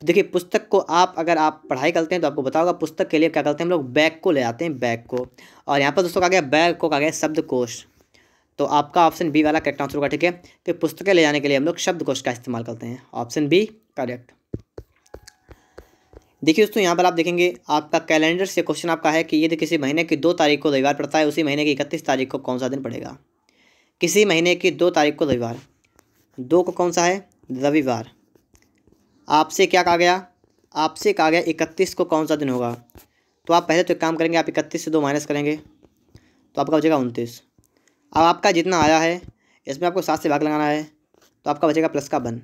देखिए पुस्तक को अगर आप पढ़ाई करते हैं तो आपको पता होगा, पुस्तक के लिए क्या करते हैं हम लोग, बैग को ले आते हैं, बैग को। और यहाँ पर दोस्तों कहा गया बैग को कहा गया शब्दकोश, तो आपका ऑप्शन बी वाला करेक्ट आंसर होगा, ठीक है, कि पुस्तकें ले जाने के लिए हम लोग शब्दकोश का इस्तेमाल करते हैं, ऑप्शन बी करेक्ट। देखिए दोस्तों यहाँ पर आप देखेंगे, आपका कैलेंडर से क्वेश्चन आपका है कि यदि किसी महीने की 2 तारीख को रविवार पड़ता है, उसी महीने की 31 तारीख को कौन सा दिन पड़ेगा। किसी महीने की 2 तारीख को रविवार, 2 को कौन सा है, रविवार। आपसे क्या कहा गया, आपसे कहा गया 31 को कौन सा दिन होगा। तो आप पहले तो एक काम करेंगे, आप 31 से 2 माइनस करेंगे तो आपका बचेगा 29। अब आपका जितना आया है इसमें आपको 7 से भाग लगाना है, तो आपका बचेगा प्लस का 1,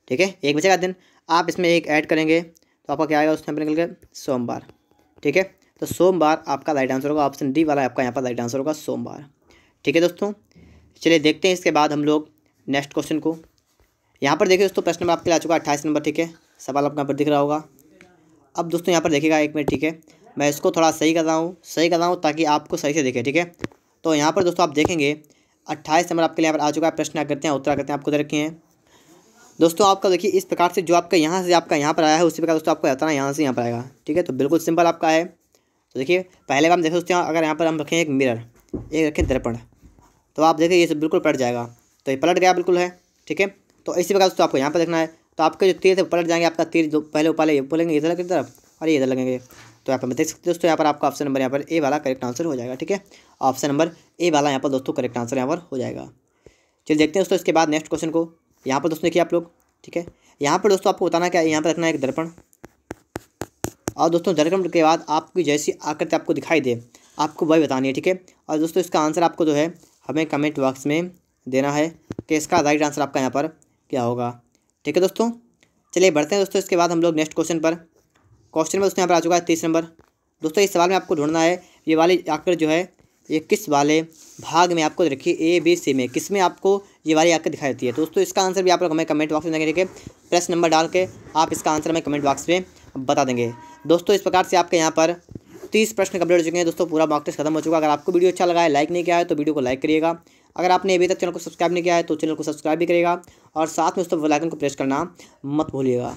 ठीक है, एक बचेगा दिन, आप इसमें एक ऐड करेंगे तो आपका क्या आएगा, उस टाइम पर निकल गया सोमवार, ठीक है। तो सोमवार आपका राइट आंसर होगा, ऑप्शन डी वाला आपका यहाँ पर राइट आंसर होगा सोमवार, ठीक है दोस्तों। चलिए देखते हैं इसके बाद हम लोग नेक्स्ट क्वेश्चन को। यहाँ पर देखिए दोस्तों प्रश्न नंबर आपके लिए आ चुका है 28 नंबर, ठीक है। सवाल आपको यहाँ पर दिख रहा होगा। अब दोस्तों यहाँ पर देखिएगा 1 मिनट, ठीक है, मैं इसको थोड़ा सही कर रहा हूँ ताकि आपको सही से दिखे, ठीक है। तो यहाँ पर दोस्तों आप देखेंगे 28 नंबर आपके लिए यहाँ पर आ चुका है। प्रश्न करते हैं, उत्तर करते हैं, आपको दे रखे हैं दोस्तों। आपका देखिए इस प्रकार से जो आपका यहाँ से आपका यहाँ पर आया है उसी प्रकार दोस्तों आपको बताना यहाँ से यहाँ पर आएगा, ठीक है। तो बिल्कुल सिंपल आपका है। तो देखिए पहले हम देख सकते हैं, अगर यहाँ पर हम रखें एक मिरर, एक रखें दर्पण, तो आप देखिए ये सब बिल्कुल पलट जाएगा, तो ये पलट गया बिल्कुल है, ठीक है। तो इसी प्रकार दोस्तों आपको यहाँ पर देखना है, तो आपके जो तीर थे पलट जाएंगे, आपका तीर जो पहले उपाले बोलेंगे इधर की तरफ और ये इधर लगेंगे, तो यहाँ पर देख सकते हैं दोस्तों, यहाँ पर आपका ऑप्शन नंबर यहाँ पर ए वाला करेक्ट आंसर हो जाएगा, ठीक है। ऑप्शन नंबर ए वाला यहाँ पर दोस्तों करेक्ट आंसर यहाँ पर हो जाएगा। चलिए देखते हैं दोस्तों इसके बाद नेक्स्ट क्वेश्चन को। यहाँ पर दोस्तों देखिए आप लोग, ठीक है, यहाँ पर दोस्तों आपको बताना क्या है, यहाँ पर रखना है एक दर्पण, और दोस्तों दर्पण के बाद आपकी जैसी आकृति आपको दिखाई दे आपको वही बतानी है, ठीक है। और दोस्तों इसका आंसर आपको जो है हमें कमेंट बॉक्स में देना है कि इसका राइट आंसर आपका यहाँ पर क्या होगा, ठीक है दोस्तों। चलिए बढ़ते हैं दोस्तों इसके बाद हम लोग नेक्स्ट क्वेश्चन पर। क्वेश्चन में दोस्तों यहाँ पर आ चुका है 30 नंबर। दोस्तों इस सवाल में आपको ढूंढना है ये वाली आकृति जो है ये किस वाले भाग में आपको रखिए, ए बी सी में किस में आपको ये वाली आकृति दिखाई देती है। दोस्तों इसका आंसर भी आप लोग हमें कमेंट बॉक्स में देंगे, ठीक है। प्रश्न नंबर डाल के आप इसका आंसर हमें कमेंट बॉक्स में बता देंगे। दोस्तों इस प्रकार से आपके यहाँ पर 30 प्रश्न कंप्लीट हो चुके हैं दोस्तों, पूरा मॉक टेस्ट खत्म हो चुका है। अगर आपको वीडियो अच्छा लगा है, लाइक नहीं किया है तो वीडियो को लाइक करिएगा, अगर आपने अभी तक चैनल को सब्सक्राइब नहीं किया है तो चैनल को सब्सक्राइब भी करेगा और साथ में उस बेल आइकन को प्रेस करना मत भूलिएगा।